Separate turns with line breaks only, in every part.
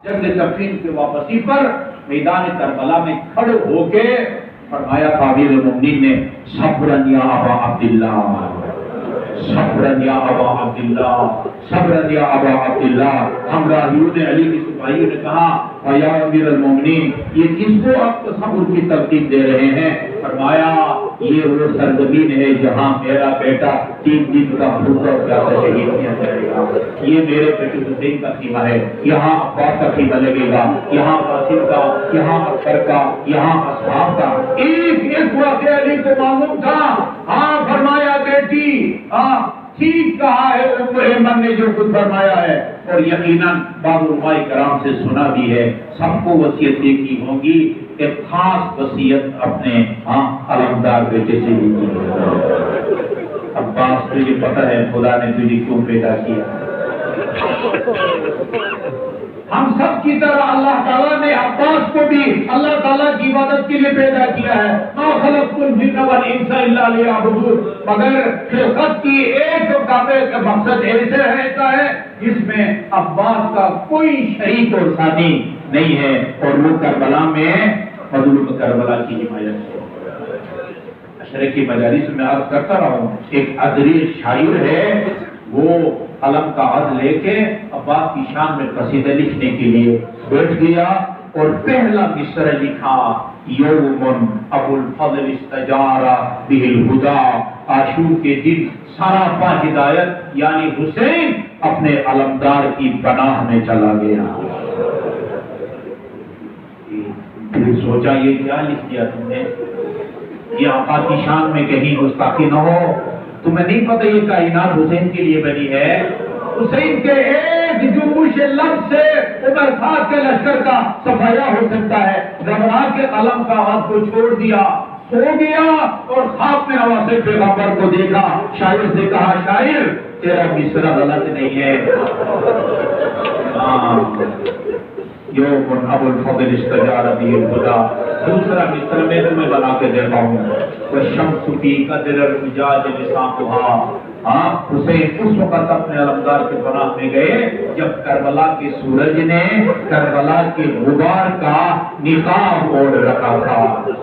جنگ صفین کی واپسی پر میدان کربلا میں کھڑے ہو کے فرمایا امیر المومنین نے صبرن یا ابا عبداللہ، صبرن یا ابا عبداللہ، صبرن یا ابا عبداللہ۔ ہمراہیون علی کی سپاہیوں نے کہا یا امیر المومنین یہ کس کو آپ صبر کی تلقین دے رہے ہیں؟ فرمایا یہ وہ سرزمین ہے جہاں میرا بیٹا 3 دن کا بھوکا پیاسا شہید کیا جائے گا، یہ میرے بیٹے حسین کا خیمہ ہے، یہاں عباس کا خیمہ لگے گا، یہاں قاسم کا، یہاں اکبر کا، یہاں اصحاب کا۔ ایک واقعہ علی کو معلوم تھا۔ ہاں فرمایا بیٹی ٹھیک کہا ہے ام ایمن نے جو کچھ فرمایا ہے، اور یقیناً بعض علماء کرام سے سنا بھی ہے، سب کو وصیتیں کی ہوں گی، ایک خاص وصیت اپنے علمدار بیٹے سے بھی کی ہے۔ عباس تجھے پتہ ہے خدا نے تجھے کیوں پیدا کیا؟ ہم سب کی طرح اللہ تعالیٰ نے عباس کو بھی اللہ تعالیٰ کی عبادت کے لیے پیدا کیا ہے۔ ما خلقت الجن والانس الا لیعبدون، مگر خلقت کی ایک کعبے کا مقصد ایسے رہتا ہے جس میں عباس کا کوئی شریک اور ثانی نہیں ہے، اور وہ کربلا میں مظلوم کربلا کی حمایت ہے۔ اشرے کی مجالس میں عرض کرتا رہا ہوں، ایک ادری شاعر ہے، وہ قلم کا عد لے کے عباس کی شان میں قصیدہ لکھنے کے لیے بیٹھ گیا، اور پہلا مصرع لکھا یوم ابو الفضل استجار بہ الہدی، عاشور کے دن سراپا ہدایت یعنی حسین اپنے علمدار کی پناہ میں چلا گیا۔ پھر سوچا یہ کیا لکھ دیا تم نے؟ یہ آقا کی شان میں کہیں گستاخی نہ ہو، تمہیں نہیں پتہ یہ کائنات حسین کے لیے بنی ہے؟ حسین کے ایک جوش لفظ سے عمر خاص کے لشکر کا صفایا ہو سکتا ہے۔ گھبرا کے قلم کا ہاتھ کو چھوڑ دیا، سو گیا، اور خواب میں نواز پیغمبر کو دیکھا۔ شاعر سے کہا شاعر تیرا مصرع غلط نہیں ہے، یوم ابو الفضل استجار بہ الہدی۔ دوسرا مصرع میں تمہیں بنا کے دیتا ہوں، والشمس فی قدر الحجاج نساؤہا۔ حسین اس وقت اپنے علمدار کے پناہ میں گئے جب کربلا کے سورج نے کربلا کے غبار کا نقاب اوڑھ رکھا تھا۔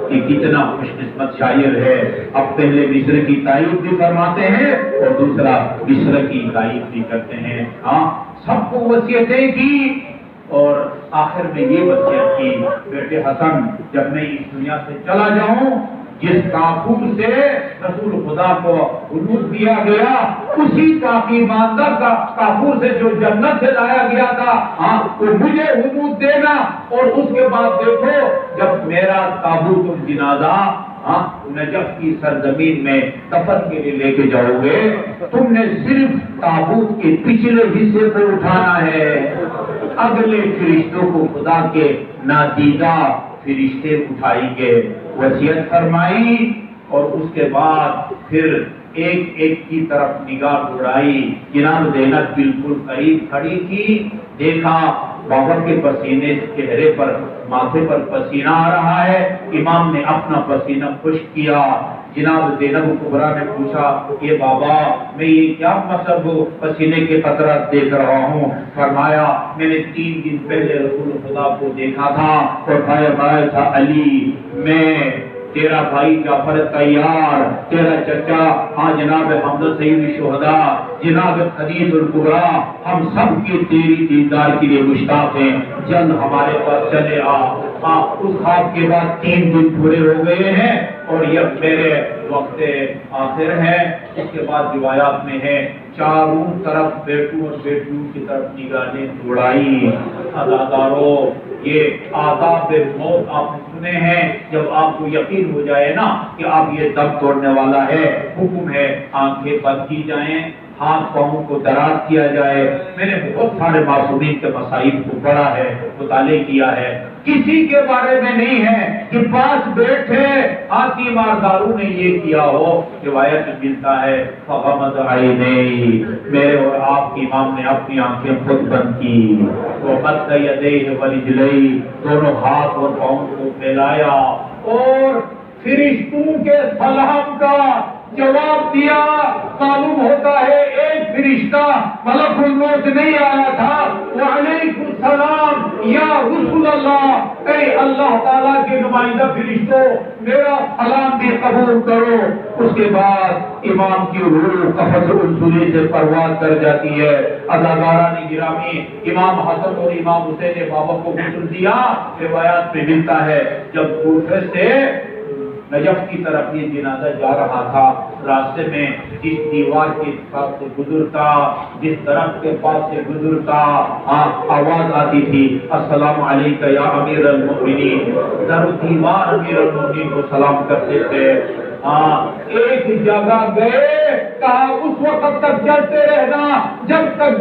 کہ کتنا خوش قسمت شاعر ہے، اب پہلے مصرع کی تعریف بھی فرماتے ہیں اور دوسرا مصرع کی تعریف بھی کرتے ہیں۔ سب کو وصیتیں کی، اور آخر میں یہ وصیت کی بیٹے حسن جب میں اس دنیا سے چلا جاؤں، جس کافور سے رسول خدا کو حدود دیا گیا، اسی کافی ماندہ کا کافور سے جو جنت سے لایا گیا تھا، وہ مجھے حدود دینا، اور اس کے بعد دیکھو جب میرا تابوت الجنازہ نجف کی سرزمین میں دفن کے لیے لے کے جاؤ گے، تم نے صرف تابوت کے پچھلے حصے کو اٹھانا ہے، اگلے فرشتوں کو خدا کے نادیدہ فرشتے اٹھائیں گے۔ وصیت فرمائی، اور اس کے بعد پھر ایک ایک کی طرف نگاہ دوڑائی۔ جناب زینب بالکل قریب کھڑی تھی، دیکھا بابر کے پسینے چہرے پر، ماتھے پر پسینہ آ رہا ہے، امام نے اپنا پسینہ خشک کیا۔ جناب زینب کبریٰ نے پوچھا یہ بابا میں یہ کیا مطلب پسینے کے قطرات دیکھ رہا ہوں؟ فرمایا میں نے 3 دن پہلے رسول خدا کو دیکھا تھا، اور فرمایا تھا علی میں تیرا بھائی جعفر طیار، تیرا چچا جناب حمزہ سید الشہداء، جناب خدیج الکبریٰ، ہم سب کی تیری دیدار کے لیے مشتاق ہیں، جلد ہمارے پاس چلے آ۔ اس خواب کے بعد 3 دن پورے ہو گئے ہیں، اور یہ میرے وقت آخر ہے۔ اس کے بعد روایات میں ہے چاروں طرف بیٹوں اور بیٹیوں کی طرف نگاہیں دوڑائی۔ ادادارو یہ آداب موت آپ نے سنے ہیں، جب آپ کو یقین ہو جائے نا کہ آپ یہ دم توڑنے والا ہے، حکم ہے آنکھیں بند کی جائیں، ہاتھ پاؤں کو دراز کیا جائے۔ میں نے بہت سارے معصومین کے مصائب کو پڑھا ہے، مطالعہ کیا ہے، کسی کے بارے میں نہیں ہے کہ پاس بیٹھے ہاتھی مارداروں نے یہ کیا ہو۔ روایت میں ملتا ہے فغمض عینیہ، میرے اور آپ کی امام نے اپنی آنکھیں خود بند کی، ومد یدیہ ورجلیہ، دونوں ہاتھ اور پاؤں کو پھیلایا، اور فرشتوں کے سلام کا جواب دیا. معلوم ہوتا ہے ایک فرشتہ ملک الموت نہیں آیا تھا. وعلیکم السلام یا رسول اللہ، اے اللہ تعالیٰ کے نمائندہ فرشتوں میرا سلام بھی قبول کرو. اس کے بعد امام کی روح قفص السوری سے پرواز کر جاتی ہے. اداکاران گرامی، امام حسن اور امام حسین نے بابا کو غسل دیا. روایات میں ملتا ہے جب کوفہ سے نجف کی طرف یہ جنازہ جا رہا تھا، راستے میں جس دیوار کے پاس سے گزرتا، جس درخت کے پاس سے گزرتا، آواز آتی تھی السلام علیکہ یا امیر المؤمنین. در دیوار امیر المؤمنین کو سلام کرتے تھے. ایک جگہ گئے، کہا اس وقت تک چلتے رہنا جب تک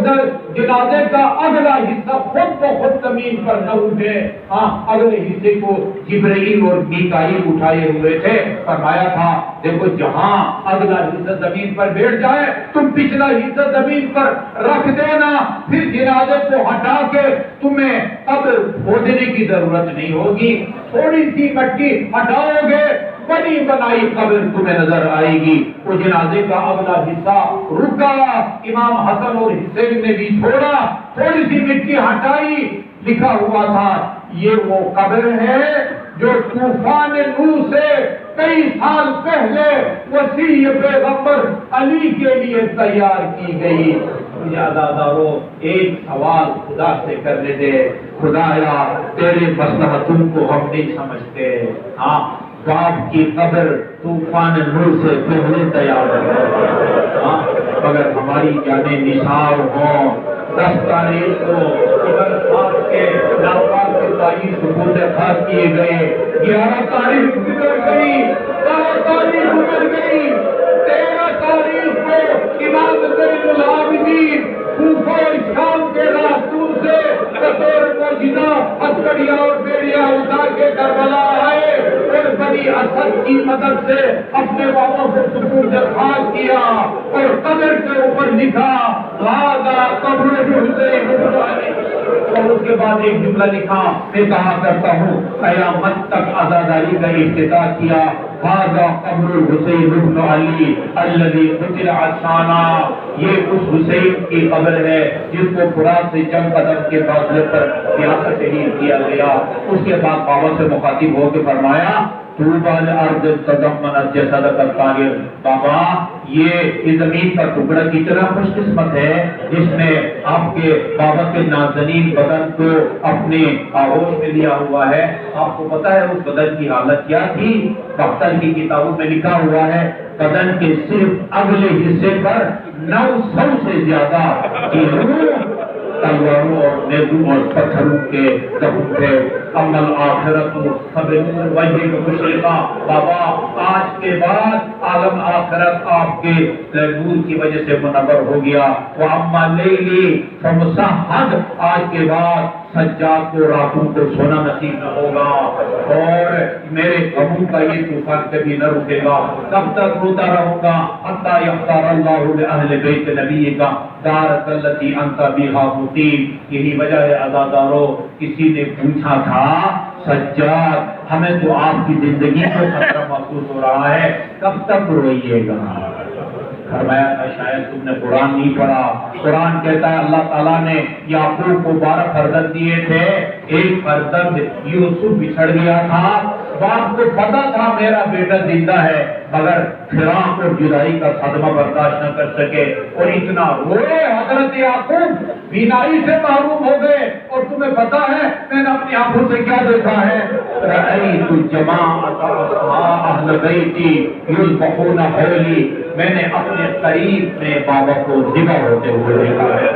جنازے کا اگلا حصہ خود بخود زمین پر نہ اٹھے. اگلے حصے کو جبرائیل اور میکائیل اٹھائے ہوئے تھے. فرمایا تھا دیکھو جہاں اگلا حصہ زمین پر بیٹھ جائے تم پچھلا حصہ زمین پر رکھ دینا، پھر جنازے کو ہٹا کے تمہیں قبر کھودنے کی ضرورت نہیں ہوگی. تھوڑی سی مٹی ہٹاؤ گے بنی بنائی قبر تمہیں نظر آئے گی. وہ جنازے کا اگلا حصہ رکا، امام حسن اور حسین نے بھی چھوڑا، تھوڑی سی مٹی ہٹائی. لکھا ہوا تھا یہ وہ قبر ہے جو طوفان نوح سے کئی سال پہلے وسیع پیغمبر علی کے لیے تیار کی گئی. مجھے عزیزارو ایک سوال خدا سے کرنے دے. خدایا تیرے مصلحتوں کو ہم نہیں سمجھتے. باپ کی قبر طوفان نوح سے پہلے تیار ہے، مگر ہماری جانیں نثار ہوں. 10 تاریخ کو قبر خاص کے ناپاک کے 22 سبوت خاص کیے گئے. 11 تاریخ گزر گئی، 12 تاریخ گزر گئی، 13 تاریخ کو امام زین العابدین کوفہ اور شام کے راستوں سے بطور معجزہ ہتھکڑیاں اور بیڑیاں اٹھا کے کربلا آئے اور بنی اسد کی مدد سے اپنے بابا کو سپرد خاک کیا اور قبر کے اوپر لکھا ھذا قبر حسین بن علی. اور اس کے بعد ایک جملہ لکھا، میں کہا کرتا ہوں قیامت تک عزاداری کا افتتاح کیا. ھذا قبر حسین بن علی الذی قتل عطشانا. یہ اس حسین کی قبر ہے جس کو فرات سے چند قدم کے فاصلے پر پیاسا شہید کیا گیا. اس کے بعد بابا سے مخاطب ہو کے فرمایا طوبی لارض تضمنت جسدک الطاہر. بابا یہ زمین کا ٹکڑا کتنا خوش قسمت ہے جس نے آپ کے بابا کے نازنین بدن کو اپنے آغوش میں لیا ہوا ہے. آپ کو پتا ہے اس بدن کی حالت کیا تھی؟ بختر کی کتابوں میں لکھا ہوا ہے بدن کے صرف اگلے حصے پر 900 سے زیادہ تلواروں اور نیزوں اور پتھروں کے زخم تھے. عمل آخرت خبر وجہ مشرقہ. بابا آج کے بعد عالم آخرت آپ کے نور کی وجہ سے منور ہو گیا. وَأَمَّا اللَّيْلِ فَمُسَحَّدْ. آج کے بعد سجاد کو راتوں کو سونا نصیب نہ ہوگا اور میرے غموں کا یہ طوفان کبھی نہ رکے گا. تب تک روتا رہوں گا حتیٰ یختار اللہ لأہل بیت نبی کا دارت التی انت بہا مقیم. یہی وجہ ہے عزادارو. کسی نے پوچھا تھا سجاد ہمیں تو آپ کی زندگی کو خطرہ محسوس ہو رہا ہے، کب تک روئیے گا؟ فرمایا تھا شاید تم نے قرآن نہیں پڑھا. قرآن کہتا ہے اللہ تعالیٰ نے یعقوب کو 12 فرزند دیے تھے. ایک فرزند یوسف بچھڑ گیا تھا. باپ کو پتا تھا میرا بیٹا زندہ ہے مگر فراق اور جدائی کا صدمہ برداشت نہ کر سکے اور اتنا روئے. حضرت یعقوب بینائی سے محروم ہو گئے اور تمہیں پتا ہے میں نے اپنی آنکھوں سے کیا دیکھا ہے؟ رأیت جماعت اہل بیتی یذبحون حولی. میں نے اپنے قریب میں بابا کو ذبح ہوتے ہوئے دیکھا ہے.